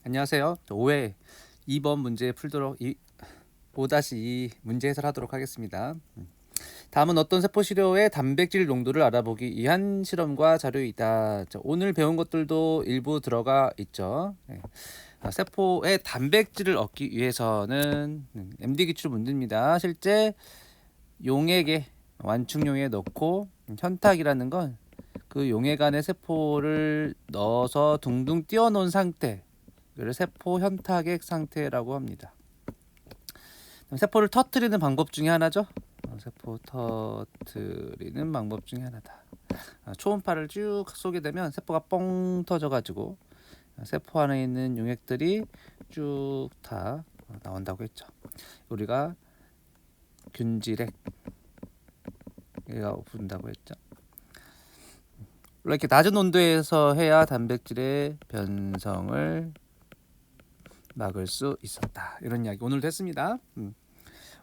안녕하세요. 5회 2번 문제 풀도록 5-2 문제 해설하도록 하겠습니다. 다음은 어떤 세포 시료의 단백질 농도를 알아보기 위한 실험과 자료이다. 오늘 배운 것들도 일부 들어가 있죠. 세포의 단백질을 얻기 위해서는 MD 기출 문제입니다. 실제 용액에 완충용에 넣고 현탁이라는 건 그 용액 안에 세포를 넣어서 둥둥 띄워놓은 상태, 이를 세포 현탁액 상태라고 합니다. 세포를 터트리는 방법 중에 하나죠. 세포 터트리는 방법 중에 하나다. 초음파를 쭉 쏘게 되면 세포가 뻥 터져가지고 세포 안에 있는 용액들이 쭉 다 나온다고 했죠. 우리가 균질액이라고 부른다고 했죠. 이렇게 낮은 온도에서 해야 단백질의 변성을 막을 수 있었다. 이런 이야기 오늘도 했습니다.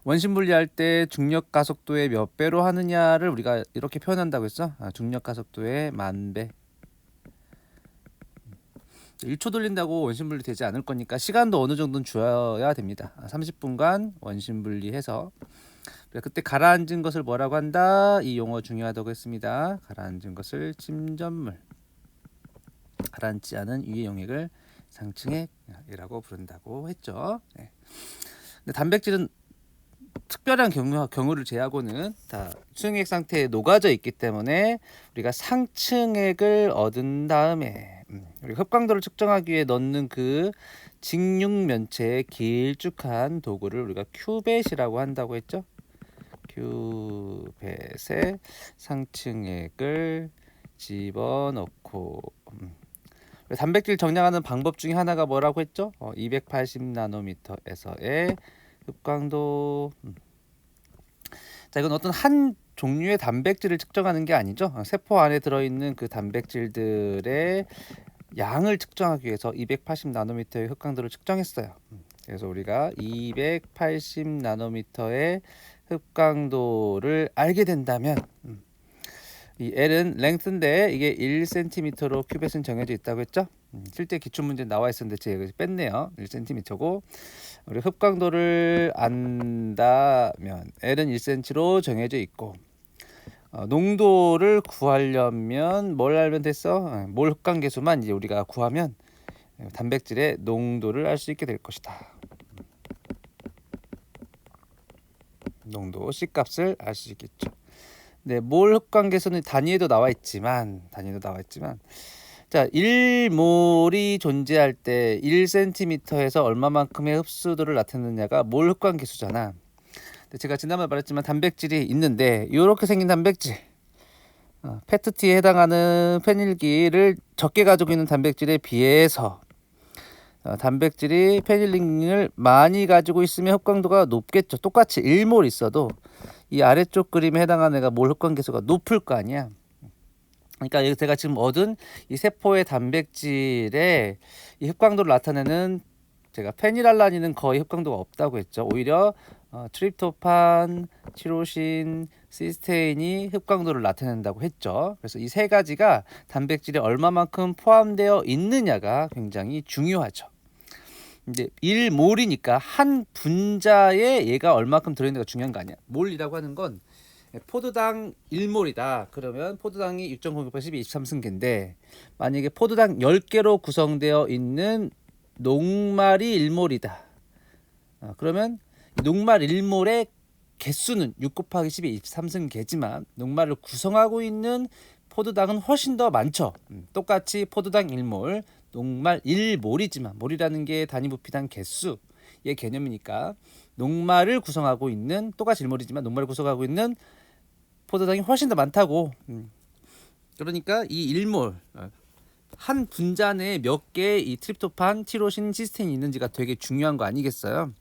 원심 분리할 때 중력 가속도의 몇 배로 하느냐를 우리가 이렇게 표현한다고 했어. 중력 가속도의 10,000배. 1초 돌린다고 원심 분리 되지 않을 거니까 시간도 어느 정도는 줘야 됩니다. 30분간 원심 분리해서 그때 가라앉은 것을 뭐라고 한다? 이 용어 중요하다고 했습니다. 가라앉은 것을 침전물, 가라앉지 않은 위의 용액을 상층액이라고 부른다고 했죠. 근데 단백질은 특별한 경우를 제하고는 다 수용액 상태에 녹아져 있기 때문에 우리가 상층액을 얻은 다음에 우리가 흡광도를 측정하기 위해 넣는 그 직육면체의 길쭉한 도구를 우리가 큐벳이라고 한다고 했죠. 큐벳에 상층액을 집어넣고 단백질 정량하는 방법 중에 하나가 뭐라고 했죠? 280 나노미터에서의 흡광도. 자, 이건 어떤 한 종류의 단백질을 측정하는 게 아니죠. 세포 안에 들어있는 그 단백질들의 양을 측정하기 위해서 280 나노미터의 흡광도를 측정했어요. 그래서 우리가 280 나노미터의 흡광도를 알게 된다면 이 L은 랭스인데 이게 1cm로 큐벳은 정해져 있다고 했죠. 실제 기출문제 나와 있었는데 제가 여기서 뺐네요. 1cm고 우리 흡광도를 안다면 L은 1cm로 정해져 있고 농도를 구하려면 뭘 알면 됐어? 몰 흡광계수만 이제 우리가 구하면 단백질의 농도를 알 수 있게 될 것이다. 농도 C값을 알 수 있겠죠. 네, 몰 흡광계수는 단위에도 나와 있지만 자, 1몰이 존재할 때 1cm에서 얼마만큼의 흡수도를 나타내느냐가 몰 흡광계수잖아. 제가 지난번에 말했지만 단백질이 있는데 이렇게 생긴 단백질, 페트티에 해당하는 페닐기를 적게 가지고 있는 단백질에 비해서 단백질이 페닐링을 많이 가지고 있으면 흡광도가 높겠죠. 똑같이 1몰 있어도 이 아래쪽 그림에 해당하는 애가 몰 흡광계수가 높을 거 아니야. 그러니까 제가 지금 얻은 이 세포의 단백질의 이 흡광도를 나타내는 제가 페닐알라닌은 거의 흡광도가 없다고 했죠. 오히려 트립토판, 티로신, 시스테인이 흡광도를 나타낸다고 했죠. 그래서 이 세 가지가 단백질에 얼마만큼 포함되어 있느냐가 굉장히 중요하죠. 이제 1몰이니까 한 분자에 얘가 얼마큼 들어있는가 중요한 거 아니야. 몰이라고 하는 건 포도당 1몰이다. 그러면 포도당이 6.06, 12, 23승계인데 만약에 포도당 10개로 구성되어 있는 녹말이 1몰이다. 그러면 녹말 1몰의 개수는 6 곱하기 12, 23승계지만 녹말을 구성하고 있는 포도당은 훨씬 더 많죠. 똑같이 포도당 1몰, 녹말 1몰이지만 몰이라는 게 단위 부피당 개수의 개념이니까 녹말을 구성하고 있는 똑같이 1몰이지만 녹말을 구성하고 있는 포도당이 훨씬 더 많다고. 그러니까 이 1몰 한 분자 내에 몇 개의 이 트립토판, 티로신, 시스테인이 있는지가 되게 중요한 거 아니겠어요?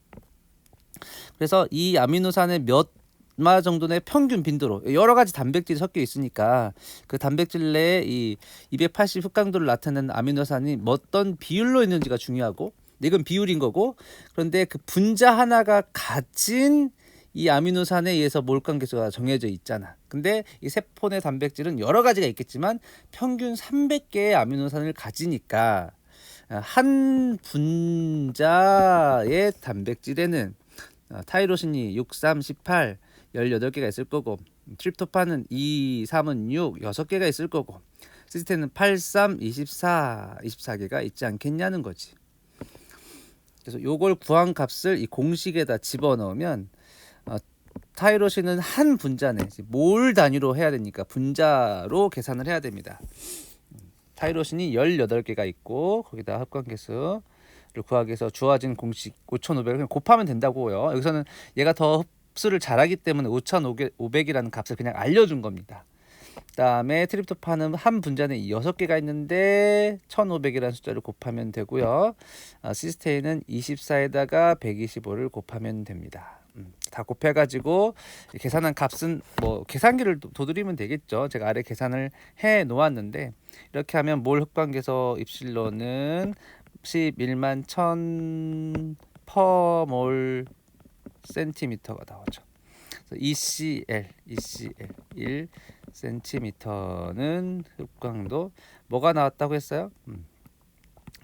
그래서 이 아미노산의 몇 마 정도의 평균 빈도로 여러 가지 단백질이 섞여 있으니까 그 단백질 내에 이 280 흡광도를 나타내는 아미노산이 어떤 비율로 있는지가 중요하고, 이건 비율인 거고, 그런데 그 분자 하나가 가진 이 아미노산에 의해서 몰입관계수가 정해져 있잖아. 근데 이 세포 내 단백질은 여러 가지가 있겠지만 평균 300개의 아미노산을 가지니까 한 분자의 단백질에는 타이로신이 6, 3, 18 18개가 있을 거고, 트립토판은 2, 3은 6 6개가 있을 거고, 시스테인은 8, 3, 24 24개가 있지 않겠냐는 거지. 그래서 요걸 구한 값을 이 공식에다 집어넣으면 타이로신은 한 분자네, 몰 단위로 해야 되니까 분자로 계산을 해야 됩니다. 타이로신이 18개가 있고 거기다 합관계수를 구하기 위해서 주어진 공식 5,500을 그냥 곱하면 된다고요. 여기서는 얘가 더 흡수를 잘하기 때문에 5,500이라는 값을 그냥 알려준 겁니다. 그 다음에 트립토판은 한 분자는 6개가 있는데 1500이라는 숫자를 곱하면 되고요. 시스테인은 24에다가 125를 곱하면 됩니다. 다 곱해가지고 계산한 값은 뭐 계산기를 도드리면 되겠죠. 제가 아래 계산을 해 놓았는데, 이렇게 하면 몰 흡관계소 입실론은 11만 1000 퍼몰 센티미터가 나오죠. ECL 1 센티미터는 흡광도 뭐가 나왔다고 했어요?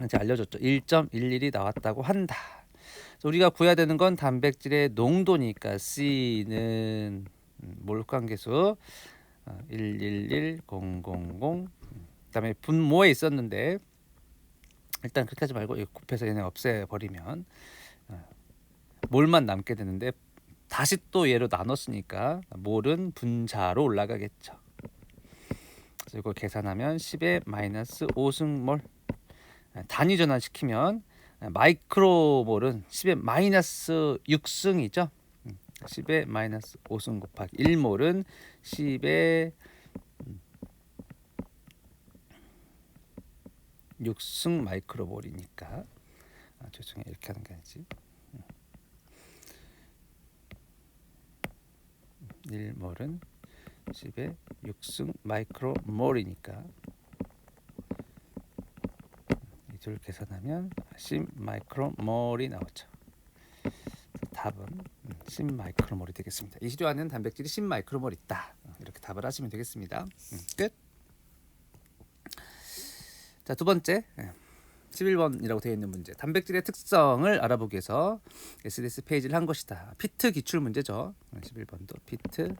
이제 알려줬죠. 1.11이 나왔다고 한다. 우리가 구해야 되는 건 단백질의 농도니까 C는 몰 흡광계수 111000. 그다음에 분모에 있었는데 일단 그렇게 하지 말고 이거 곱해서 얘네 없애버리면 몰만 남게 되는데, 다시 또 얘로 나눴으니까 몰은 분자로 올라가겠죠. 그래서 이걸 계산하면 10의 마이너스 5승몰, 단위 전환시키면 마이크로몰은 10의 마이너스 6승이죠. 10의 마이너스 5승 곱하기 1몰은 10의 6승 마이크로몰이니까, 죄송해요, 이렇게 하는 게 아니지. 1몰은 10의 6승 마이크로몰이니까 이 둘 계산하면 10 마이크로몰이 나오죠. 답은 10 마이크로몰이 되겠습니다. 이시료 안에는 단백질이 10 마이크로몰 있다. 이렇게 답을 하시면 되겠습니다. 끝. 자, 두 번째 11번이라고 되어 있는 문제. 단백질의 특성을 알아보기 위해서 SDS 페이지를 한 것이다. 피트 기출 문제죠. 11번도 피트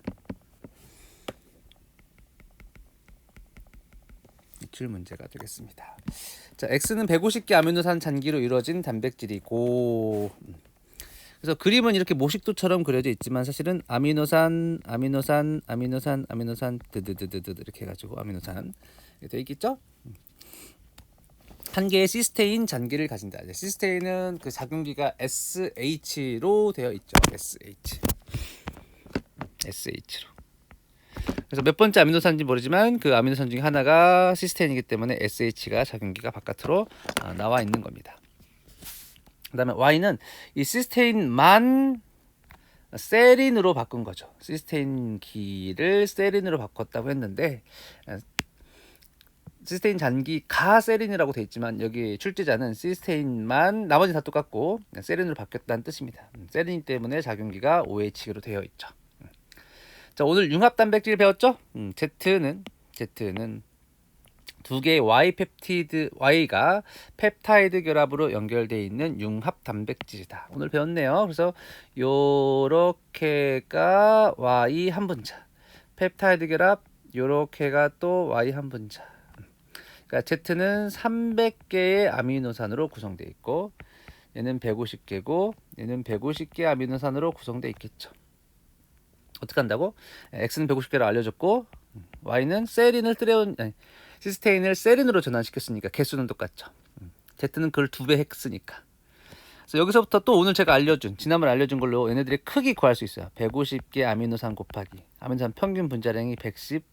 기출 문제가 되겠습니다. 자, X는 150개 아미노산 잔기로 이루어진 단백질이고, 그래서 그림은 이렇게 모식도처럼 그려져 있지만 사실은 아미노산 드드드드드 이렇게 해가지고 아미노산 되어 있겠죠. 한 개의 시스테인 잔기를 가진다. 시스테인은 그 작용기가 SH로 되어 있죠. SH로. 그래서 몇 번째 아미노산인지 모르지만 그 아미노산 중에 하나가 시스테인이기 때문에 SH가 작용기가 바깥으로 나와 있는 겁니다. 그다음에 Y는 이 시스테인만 세린으로 바꾼 거죠. 시스테인기를 세린으로 바꿨다고 했는데, 시스테인 잔기가 세린이라고 돼 있지만 여기 출제자는 시스테인만, 나머지 다 똑같고 세린으로 바뀌었다는 뜻입니다. 세린 때문에 작용기가 OH로 되어 있죠. 자, 오늘 융합 단백질 배웠죠? Z는 두 개의 Y가 펩타이드 결합으로 연결되어 있는 융합 단백질이다. 오늘 배웠네요. 그래서 요렇게가 Y 한 분자, 펩타이드 결합 요렇게가 또 Y 한 분자. 그러니까 Z는 300개의 아미노산으로 구성되어 있고, 얘는 150개고 얘는 150개 아미노산으로 구성되어 있겠죠. 어떻게 한다고? X는 150개를 알려줬고 Y는 시스테인을 세린으로 전환시켰으니까 개수는 똑같죠. Z는 그걸 2배 했으니까. 그래서 여기서부터 또 오늘 제가 지난번에 알려준 걸로 얘네들의 크기 구할 수 있어요. 150개 아미노산 곱하기 아미노산 평균 분자량이 110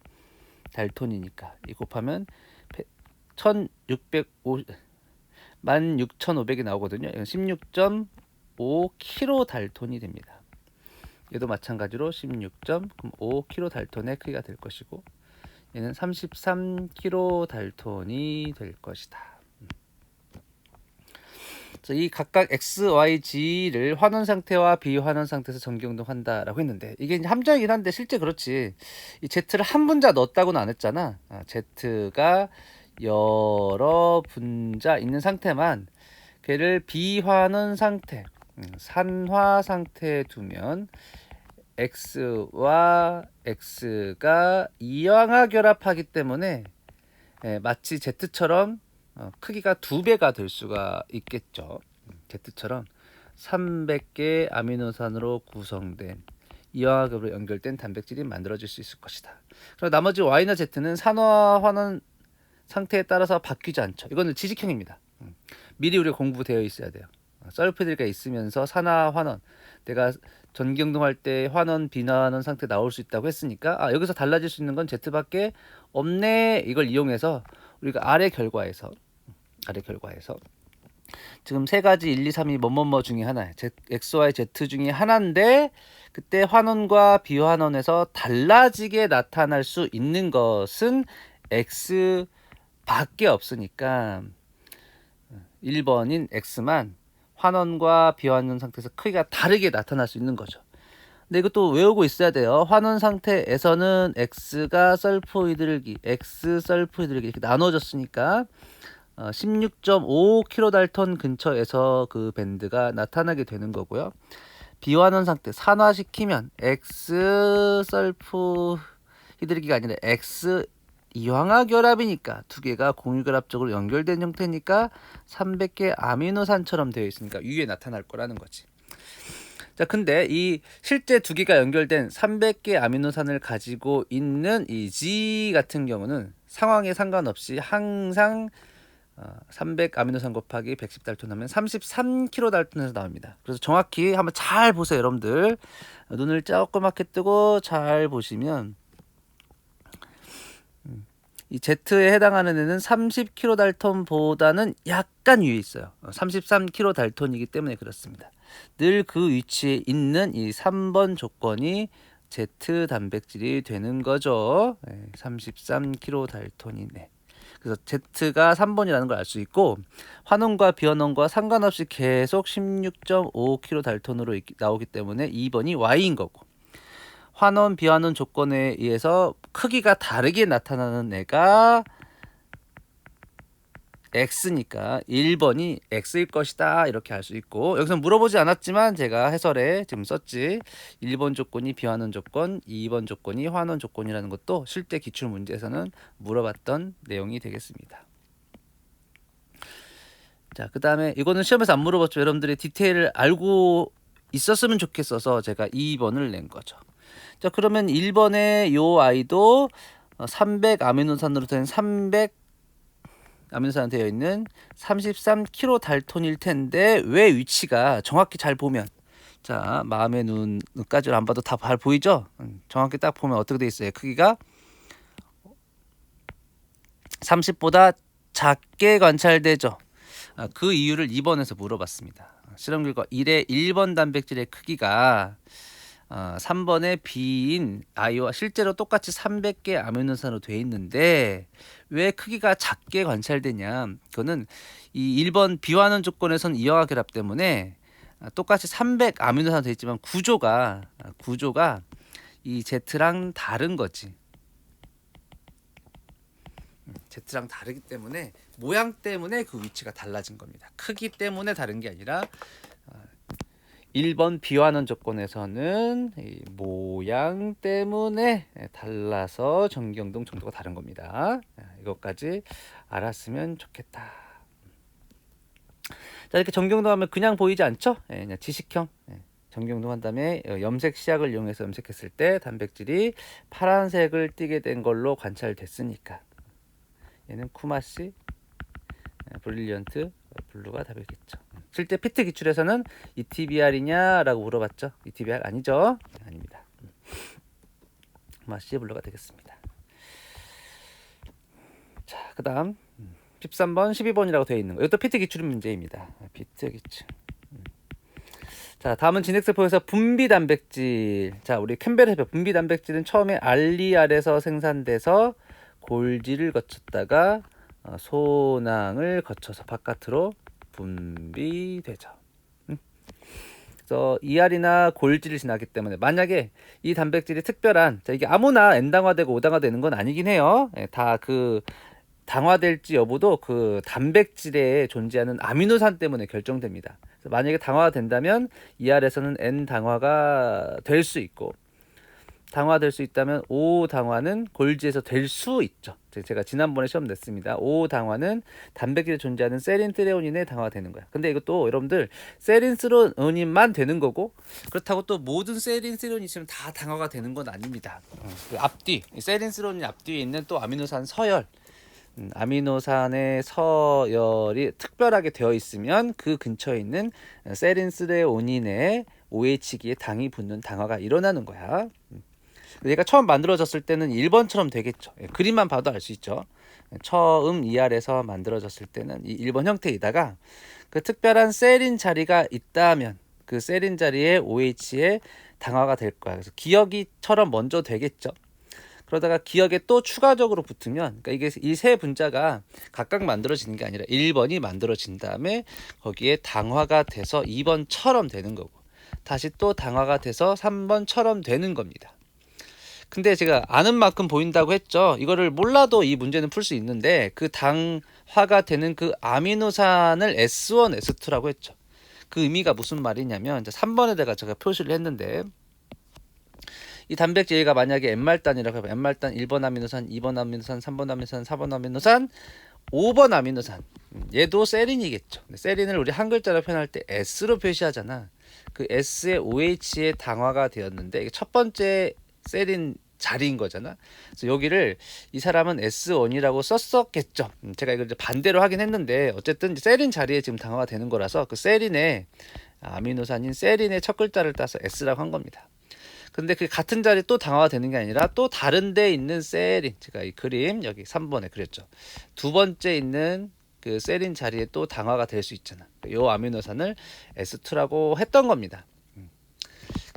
달톤이니까 이 곱하면 16,500이 나오거든요. 이건 16.5 킬로 달톤이 됩니다. 얘도 마찬가지로 16.5 킬로 달톤의 크기가 될 것이고, 얘는 33 킬로 달톤이 될 것이다. 그래서 이 각각 X, Y, G를 환원 상태와 비환원 상태에서 전기운동한다라고 했는데, 이게 이제 함정이긴 한데 실제 그렇지. 이 Z를 한 분자 넣었다고는 안 했잖아. Z가 여러 분자 있는 상태만 걔를 비환원 상태, 산화 상태에 두면 X와 X가 이항화 결합하기 때문에 마치 Z처럼 크기가 2배가 될 수가 있겠죠. Z처럼 300개 아미노산으로 구성된 이항화급으로 연결된 단백질이 만들어질 수 있을 것이다. 그리고 나머지 Y나 Z는 산화 환원 상태에 따라서 바뀌지 않죠. 이거는 지식형입니다. 미리 우리가 공부되어 있어야 돼요. 설프들가 있으면서 산화 환원, 내가 전기운동할 때 환원, 비환원 상태 나올 수 있다고 했으니까 여기서 달라질 수 있는 건 Z밖에 없네. 이걸 이용해서 우리가 아래 결과에서 지금 세 가지 1, 2, 3이 뭐뭐뭐 중에 하나예요. XY, Z 중에 하나인데 그때 환원과 비환원에서 달라지게 나타날 수 있는 것은 X밖에 없으니까 1번인 X만 환원과 비환원 상태에서 크기가 다르게 나타날 수 있는 거죠. 근데 이것도 외우고 있어야 돼요. 환원 상태에서는 X가 설포이드르기, X 설포이드르기 이렇게 나눠졌으니까 16.5kDalton 근처에서 그 밴드가 나타나게 되는 거고요. 비환원 상태 산화시키면 X 설포이드르기가 아니라 X 이항화 결합이니까 두 개가 공유결합적으로 연결된 형태니까 300개 아미노산처럼 되어 있으니까 위에 나타날 거라는 거지. 자, 근데 이 실제 두 개가 연결된 300개 아미노산을 가지고 있는 이 G 같은 경우는 상황에 상관없이 항상 300 아미노산 곱하기 110달톤 하면 33kDalton에서 나옵니다. 그래서 정확히 한번 잘 보세요, 여러분들. 눈을 조그맣게 뜨고 잘 보시면 이 Z에 해당하는 애는 30kDalton보다는 약간 위에 있어요. 33kDalton이기 때문에 그렇습니다. 늘 그 위치에 있는 이 3번 조건이 Z 단백질이 되는 거죠. 33kDalton이네. 그래서 Z가 3번이라는 걸 알 수 있고 환원과 비환원과 상관없이 계속 16.5kDalton으로 나오기 때문에 2번이 Y인 거고 환원, 비환원 조건에 의해서 크기가 다르게 나타나는 애가 X니까 1번이 X일 것이다 이렇게 할 수 있고 여기서 물어보지 않았지만 제가 해설에 지금 썼지 1번 조건이 비환원 조건, 2번 조건이 환원 조건이라는 것도 실제 기출문제에서는 물어봤던 내용이 되겠습니다. 자, 그 다음에 이거는 시험에서 안 물어봤죠. 여러분들이 디테일을 알고 있었으면 좋겠어서 제가 2번을 낸 거죠. 자, 그러면 1번의 요 아이도 300 아미노산으로 된 300 아미노산 되어 있는 33kDalton일 텐데 왜 위치가 정확히 잘 보면 자, 마음의 눈까지로 안 봐도 다 잘 보이죠? 정확히 딱 보면 어떻게 돼 있어요? 크기가 30보다 작게 관찰되죠. 그 이유를 2번에서 물어봤습니다. 실험 결과 1의 1번 단백질의 크기가 3번의 B인 I와 실제로 똑같이 300개 아미노산으로 되어 있는데 왜 크기가 작게 관찰되냐? 그거는 이 1번 비환원 조건에서는 이항화 결합 때문에 똑같이 300 아미노산 되어 있지만 구조가 이 Z랑 다른 거지. Z랑 다르기 때문에 모양 때문에 그 위치가 달라진 겁니다. 크기 때문에 다른 게 아니라 1번 비환원 조건에서는 이 모양 때문에 달라서 전기운동 정도가 다른 겁니다. 이것까지 알았으면 좋겠다. 자, 이렇게 전기운동 하면 그냥 보이지 않죠? 그냥 지식형. 전기운동 한 다음에 염색 시약을 이용해서 염색했을 때 단백질이 파란색을 띠게 된 걸로 관찰됐으니까 얘는 쿠마시, 브릴리언트, 블루가 답이겠죠. 실제 피트 기출에서는 ETBR이냐 라고 물어봤죠. ETBR 아니죠? 아닙니다. 쿠마시 블루가 되겠습니다. 자, 그 다음 13번 12번이라고 되어 있는 거 이것도 피트 기출 문제입니다. 피트 기출. 자, 다음은 진핵세포에서 분비 단백질. 자, 우리 캠벨의 분비 단백질은 처음에 알리알에서 생산돼서 골지를 거쳤다가 소낭을 거쳐서 바깥으로 분비되죠. 그래서 ER이나 골지를 지나기 때문에 만약에 이 단백질이 특별한 자, 이게 아무나 N당화되고 O당화되는 건 아니긴 해요. 다 그 당화될지 여부도 그 단백질에 존재하는 아미노산 때문에 결정됩니다. 그래서 만약에 당화가 된다면 ER에서는 N-당화가 될 수 있고, 당화될 수 있다면 O-당화는 골지에서 될 수 있죠. 제가 지난번에 시험 냈습니다. O-당화는 단백질에 존재하는 세린, 트레오닌에 당화되는 거야. 근데 이것도 여러분들 세린, 트레오닌만 되는 거고, 그렇다고 또 모든 세린, 트레오닌이 있으면 다 당화가 되는 건 아닙니다. 그 앞뒤, 세린, 트레오닌 앞뒤에 있는 또 아미노산 서열, 아미노산의 서열이 특별하게 되어 있으면 그 근처에 있는 세린, 트레오닌의 OH기에 당이 붙는 당화가 일어나는 거야. 얘가 처음 만들어졌을 때는 1번처럼 되겠죠. 그림만 봐도 알 수 있죠. 처음 ER에서 만들어졌을 때는 이 1번 형태이다가 그 특별한 세린 자리가 있다면 그 세린 자리에 OH에 당화가 될 거야. 그래서 기억이처럼 먼저 되겠죠. 그러다가 기억에 또 추가적으로 붙으면, 그러니까 이게 이 세 분자가 각각 만들어지는 게 아니라 1번이 만들어진 다음에 거기에 당화가 돼서 2번처럼 되는 거고, 다시 또 당화가 돼서 3번처럼 되는 겁니다. 근데 제가 아는 만큼 보인다고 했죠. 이거를 몰라도 이 문제는 풀 수 있는데, 그 당화가 되는 그 아미노산을 S1, S2라고 했죠. 그 의미가 무슨 말이냐면, 3번에다가 제가 표시를 했는데, 이 단백질가 만약에 N말단이라고 하면 N말단 1번 아미노산, 2번 아미노산, 3번 아미노산, 4번 아미노산, 5번 아미노산. 얘도 세린이겠죠. 세린을 우리 한 글자로 표현할 때 S로 표시하잖아. 그 S의 OH에 당화가 되었는데, 이게 첫 번째 세린 자리인 거잖아. 그래서 여기를 이 사람은 S1이라고 썼었겠죠. 제가 이걸 이제 반대로 하긴 했는데, 어쨌든 세린 자리에 지금 당화가 되는 거라서 그 세린의 아미노산인 세린의 첫 글자를 따서 S라고 한 겁니다. 근데 그 같은 자리에 또 당화가 되는 게 아니라 또 다른 데 있는 세린, 제가 이 그림 여기 3번에 그렸죠. 두 번째 있는 그 세린 자리에 또 당화가 될 수 있잖아. 이 아미노산을 S2라고 했던 겁니다.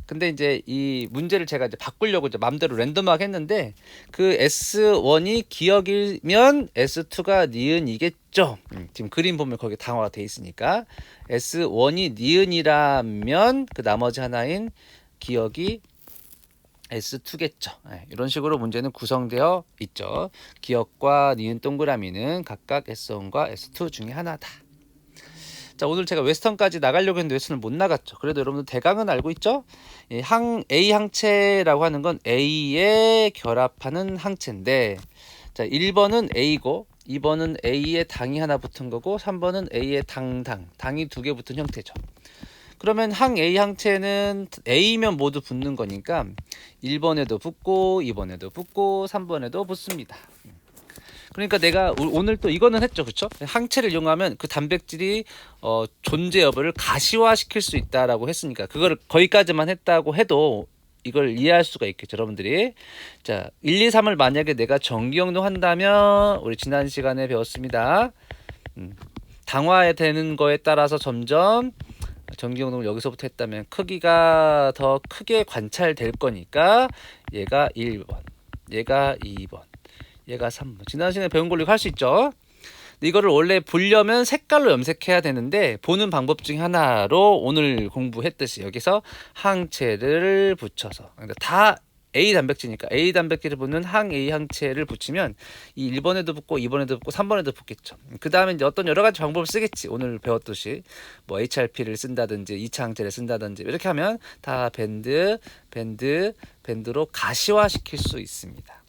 근데 이제 이 문제를 제가 이제 바꾸려고 이제 맘대로 랜덤하게 했는데, 그 S1이 기억이면 S2가 니은이겠죠. 지금 그림 보면 거기 당화가 돼 있으니까 S1이 니은이라면 그 나머지 하나인 기억이 S2겠죠. 이런 식으로 문제는 구성되어 있죠. 기억과 니은 동그라미는 각각 S1과 S2 중에 하나다. 자, 오늘 제가 웨스턴까지 나가려고 했는데 웨스턴을 못 나갔죠. 그래도 여러분들 대강은 알고 있죠? A 항체라고 하는 건 A에 결합하는 항체인데, 자, 1번은 A고 2번은 A에 당이 하나 붙은 거고 3번은 A에 당이 두 개 붙은 형태죠. 그러면 항 A 항체는 A면 모두 붙는 거니까 1번에도 붙고 2번에도 붙고 3번에도 붙습니다. 그러니까 내가 오늘 또 이거는 했죠, 그렇죠? 항체를 이용하면 그 단백질이 존재 여부를 가시화시킬 수 있다라고 했으니까 그거를 거기까지만 했다고 해도 이걸 이해할 수가 있겠죠, 여러분들이. 자, 1, 2, 3을 만약에 내가 전기용로 한다면 우리 지난 시간에 배웠습니다. 당화에 되는 거에 따라서 점점 전기용동을 여기서부터 했다면 크기가 더 크게 관찰될 거니까 얘가 1번, 얘가 2번, 얘가 3번. 지난 시간에 배운 걸로 할 수 있죠. 이거를 원래 보려면 색깔로 염색해야 되는데, 보는 방법 중에 하나로 오늘 공부했듯이 여기서 항체를 붙여서, 그러니까 다 A 단백질이니까 A 단백질을 붙는 항 A 항체를 붙이면 이 1번에도 붙고 2번에도 붙고 3번에도 붙겠죠. 그 다음에 이제 어떤 여러 가지 방법을 쓰겠지. 오늘 배웠듯이 뭐 HRP를 쓴다든지 2차 항체를 쓴다든지 이렇게 하면 다 밴드로 가시화시킬 수 있습니다.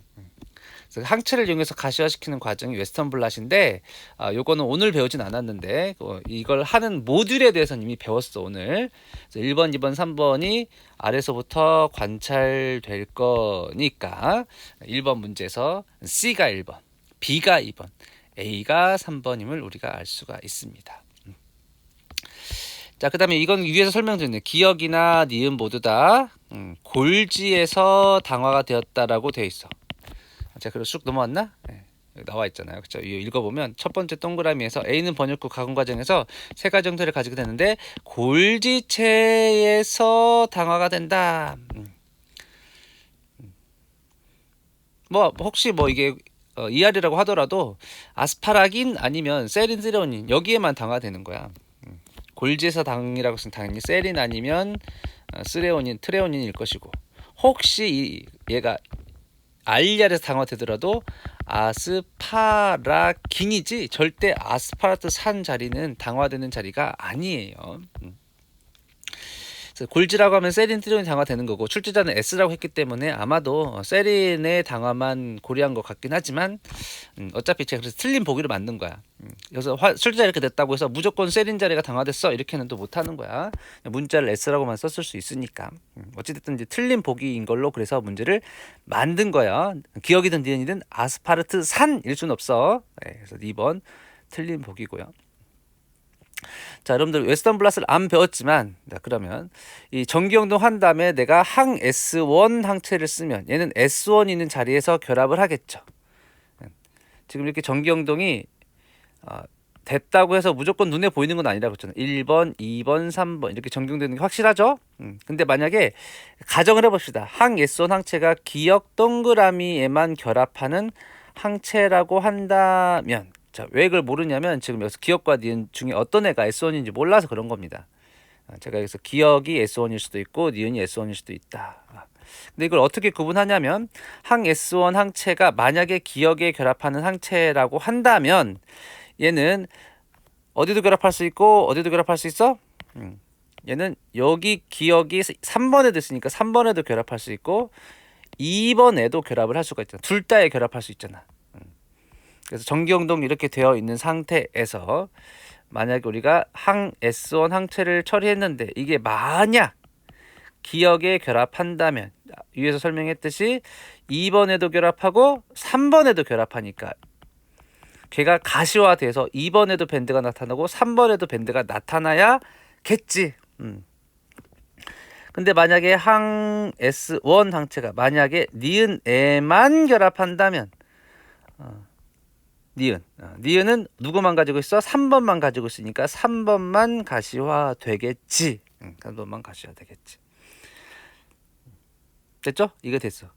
그래서 항체를 이용해서 가시화시키는 과정이 웨스턴 블랏인데, 요거는 오늘 배우진 않았는데 이걸 하는 모듈에 대해서는 이미 배웠어 오늘. 그래서 1번, 2번, 3번이 아래서부터 관찰될 거니까 1번 문제에서 C가 1번, B가 2번, A가 3번임을 우리가 알 수가 있습니다. 자, 그 다음에 이건 위에서 설명드렸네요. 기억이나 니은 모두 다 골지에서 당화가 되었다라고 되어 있어. 자, 그리고 쑥 넘어왔나? 네, 여기 나와 있잖아요. 그렇죠? 읽어보면 첫 번째 동그라미에서 A는 번역 후 가공 과정에서 세 가지 형태를 가지게 되는데 골지체에서 당화가 된다. 뭐 혹시 뭐 이게 ER이라고 하더라도 아스파라긴 아니면 세린, 트레오닌 여기에만 당화되는 거야. 골지에서 당이라고 쓰면 당연히 세린 아니면 트레오닌일 것이고, 혹시 얘가 RER에서 당화되더라도 아스파라긴이지 절대 아스파라트산 자리는 당화되는 자리가 아니에요. 그래서 골지라고 하면 세린, 트리온이 당화되는 거고 출제자는 S라고 했기 때문에 아마도 세린의 당화만 고려한 것 같긴 하지만 어차피 제가 그래서 틀린 보기로 만든 거야. 그래서 출제자 이렇게 됐다고 해서 무조건 세린 자리가 당화됐어 이렇게는 또 못하는 거야. 문자를 S라고만 썼을 수 있으니까. 어찌됐든 이제 틀린 보기인 걸로 그래서 문제를 만든 거야. 기억이든 니은이든 아스파르트 산일 수는 없어. 네, 그래서 2번 틀린 보기고요. 자, 여러분들 웨스턴 블라스를 안 배웠지만, 자, 그러면 이 전기영동 한 다음에 내가 항 S1 항체를 쓰면 얘는 S1 있는 자리에서 결합을 하겠죠. 지금 이렇게 전기영동이 됐다고 해서 무조건 눈에 보이는 건 아니라고 했잖아요. 1번, 2번, 3번 이렇게 전기영되는 게 확실하죠? 근데 만약에 가정을 해봅시다. 항 S1 항체가 기역 동그라미에만 결합하는 항체라고 한다면, 자, 왜 그걸 모르냐면 지금 여기서 기역과 니은 중에 어떤 애가 S1인지 몰라서 그런 겁니다. 제가 여기서 기역이 S1일 수도 있고 니은이 S1일 수도 있다. 근데 이걸 어떻게 구분하냐면 항 S1 항체가 만약에 기역에 결합하는 항체라고 한다면 얘는 어디도 결합할 수 있고 어디도 결합할 수 있어? 얘는 여기 기역이 3번에도 있으니까 3번에도 결합할 수 있고 2번에도 결합을 할 수가 있잖아. 둘 다에 결합할 수 있잖아. 그래서 전기영동 이렇게 되어 있는 상태에서 만약에 우리가 항 S1 항체를 처리했는데 이게 만약 기역에 결합한다면 위에서 설명했듯이 2번에도 결합하고 3번에도 결합하니까 걔가 가시화돼서 2번에도 밴드가 나타나고 3번에도 밴드가 나타나야겠지. 근데 만약에 항 S1 항체가 만약에 니은에만 결합한다면 니은은 누구만 가지고 있어? 3번만 가지고 있으니까 3번만 가시화 되겠지. 3번만 가시화 되겠지. 됐죠? 이게 됐어.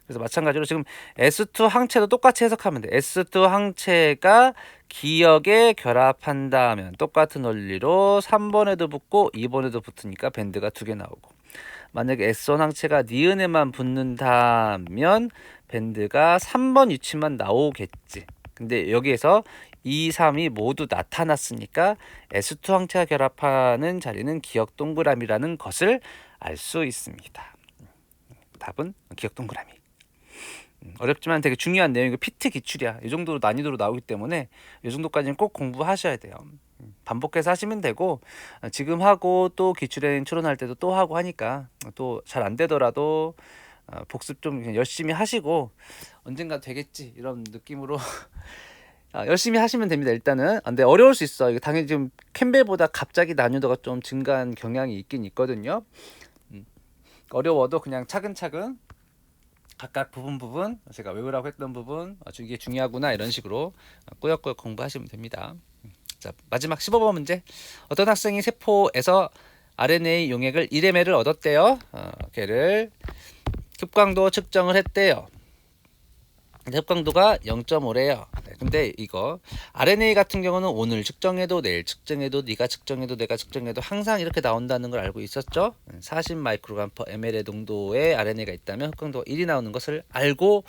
그래서 마찬가지로 지금 S2 항체도 똑같이 해석하면 돼. S2 항체가 기역에 결합한다면 똑같은 원리로 3번에도 붙고 2번에도 붙으니까 밴드가 2개 나오고, 만약에 S1 항체가 니은에만 붙는다면 밴드가 3번 위치만 나오겠지. 근데 여기에서 2, 3이 모두 나타났으니까 S2 항체가 결합하는 자리는 기역 동그라미라는 것을 알 수 있습니다. 답은 기역 동그라미. 어렵지만 되게 중요한 내용이고 피트 기출이야. 이 정도로 난이도로 나오기 때문에 이 정도까지는 꼭 공부하셔야 돼요. 반복해서 하시면 되고 지금 하고 또 기출행 출연할 때도 또 하고 하니까 또 잘 안 되더라도 복습 좀 열심히 하시고 언젠가 되겠지 이런 느낌으로 열심히 하시면 됩니다. 일단은. 근데 어려울 수 있어. 이게 당연히 지금 캠벨보다 갑자기 난이도가 좀 증가한 경향이 있긴 있거든요. 어려워도 그냥 차근차근 각각 부분 제가 외우라고 했던 부분 이게 중요하구나 이런 식으로 꾸역꾸역 공부하시면 됩니다. 자, 마지막 15번 문제. 어떤 학생이 세포에서 RNA 용액을 1ml를 얻었대요. 걔를 흡광도 측정을 했대요. 흡광도가 0.5래요. 근데 이거 RNA 같은 경우는 오늘 측정해도 내일 측정해도 네가 측정해도 내가 측정해도 항상 이렇게 나온다는 걸 알고 있었죠. 40 마이크로그램 per ml의 농도의 RNA가 있다면 흡광도가 1이 나오는 것을 알고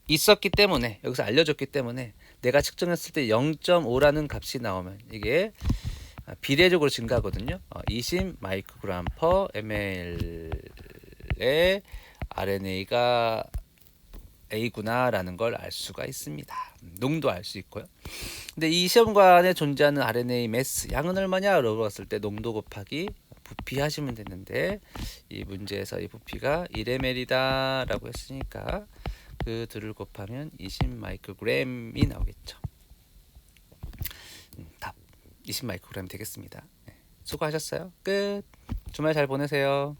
있었기 때문에, 여기서 알려줬기 때문에 내가 측정했을 때 0.5라는 값이 나오면 이게 비례적으로 증가하거든요. 20 마이크로그램 per ml의 RNA가 A구나라는 걸 알 수가 있습니다. 농도 알 수 있고요. 근데 이 시험관에 존재하는 RNA 매스 양은 얼마냐라고 봤을 때 농도 곱하기 부피 하시면 되는데 이 문제에서 이 부피가 1ml다라고 했으니까 그 둘을 곱하면 20 마이크로그램이 나오겠죠. 답 20 마이크로그램 되겠습니다. 수고하셨어요. 끝. 주말 잘 보내세요.